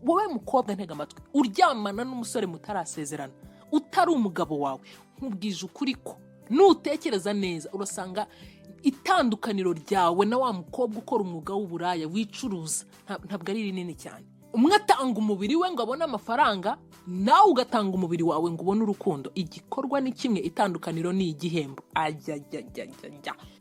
wowe mukobwa ntega amatwi uryamana n'umusore mutarasezerana utari umugabo wawe, nkubwije ukuri ko nutekereza neza urasanga itandukaniro ryawe na wa mukobwa ukora umwuga w'uburaya wicuruza ntabwo ari rinini cyane. Umwe atanga umubiri we ngo abone amafaranga, nawe ugatanga umubiri wawe ngo ubone urukundo. Igikorwa ni kimwe, itandukaniro ni igihembo.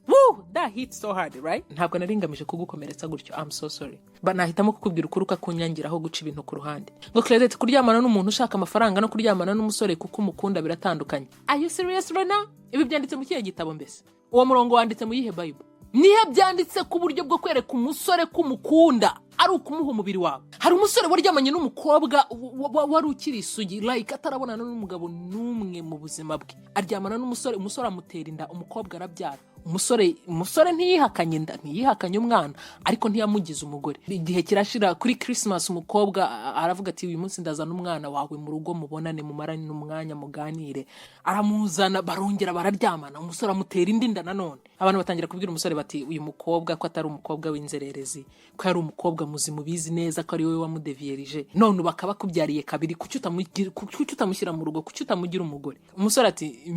Woo, that hits so hard, right? Ntabwo naringamije kugukomeretsa gutyo, I'm so sorry. Banahitamo kukubwira ukuruka kunyangiraho guca ibintu ku ruhande. Ngo Claudette, kuryamana n'umuntu ushaka amafaranga no kuryamana n'umusore kuko umukunda biratandukanye. Are you serious right now? Ibi byanditse mu kihe gitabo mbese? Uwo murongo wanditse mu yihe Bible? Nihe byanditse ku buryo bwo kwereka umusore kumukunda ari ukumuha umubiri wawe. Hari umusore waryamanye n'umukobwa wari ukiri isugi, like atarabonana n'umugabo n'umwe mu buzima bwe. Aryamana n'umusore, umusore amutera inda, umukobwa arabyara. Umusore ntiyihakanye inda, ntiyihakanye umwana, ariko ntiyamugize umugore. Igihe kirashira kuri Christmas umukobwa aravuga ati uyu munsi ndazana umwana wawe mu rugo mubonane mumarane n'umwanya muganire. Aramuzana barongera bararyamana, umusore amutera inda nanone. Abantu batangira kubwira umusore bati uyu mukobwa ko atari umukobwa w'inzererezi, ko ari umukobwa muzimu bizi neza ko ari wowe wamudevierije, none bakaba kubyariye kabiri, kuki utamushyira mu rugo, kuki utamugira umugore. Umusore ati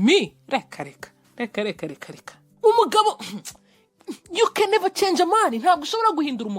reka umugabo, you can never change a man. Ntabwo ushobora guhindura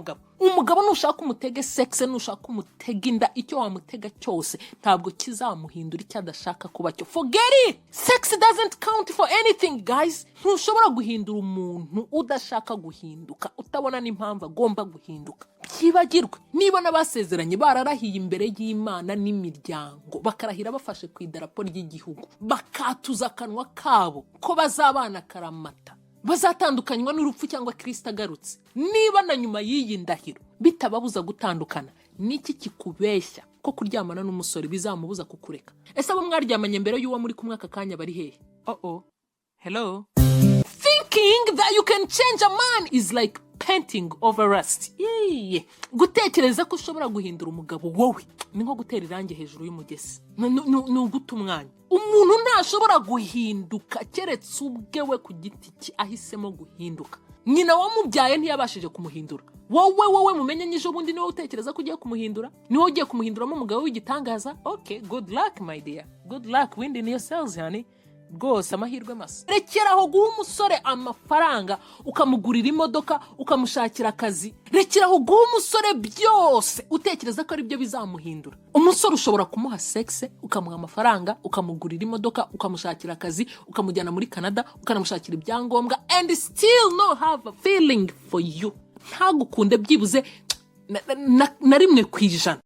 umugabo nushaka umutege sex, nushaka umutega inda, icyo wamutega cyose ntabwo kizamuhindura icyo adashaka kuba cyo. Forget it. Sex doesn't count for anything, guys. Ntushobora guhindura umuntu udashaka guhinduka, utabona n'impamvu agomba guhinduka. Byibagirwe. Niba n'abasezeranye bararahiye imbere y'Imana n'imiryango, bakarahira bafashe ku idarapo ry'igihugu, bakatuza akanwa kabo ko bazabana karamata, bazatandukanywa n'urupfu cyangwa Kristo agarutse, niba na nyuma y'iyi ndahiro bitababuza gutandukana, niki kikubeshya ko kuryamana n'umusore bizamubuza kukureka? Ese abo mwaryamanye mbere y'uwo muri kumwe aka kanya bari hehe? Hello. Thinking that you can change a man is like painting over rust. Gutekereza ko ushobora guhindura umugabo wowe ni nko gutera irangi hejuru y'umugezi. Nuguta umwanya. Umuntu ntashobora guhinduka keretse ubwewe ku giti cye ahisemo guhinduka. Nyina wamubyaye ntiyabashije kumuhindura. Wowe mumenye nyijo bundi niwe utekereza ko ugiye kumuhindura? Niwe ugiye kumuhinduramo umugabo w'igitangaza? Okay, good luck my dear. Good luck winding yourselves, honey. Rwose amahirwe masa. Rekeraho guha umusore amafaranga, ukamugurira imodoka, ukamushakira akazi. Rekeraho guha umusore byose utekereza ko ari byo bizamuhindura. Umusore ushobora kumuha sex, ukamuha amafaranga, ukamugurira imodoka, ukamushakira akazi, ukamujyana muri Canada, ukanamushakira ibyangombwa, and still no have a feeling for you. Ntagukunde byibuze na rimwe kwijana.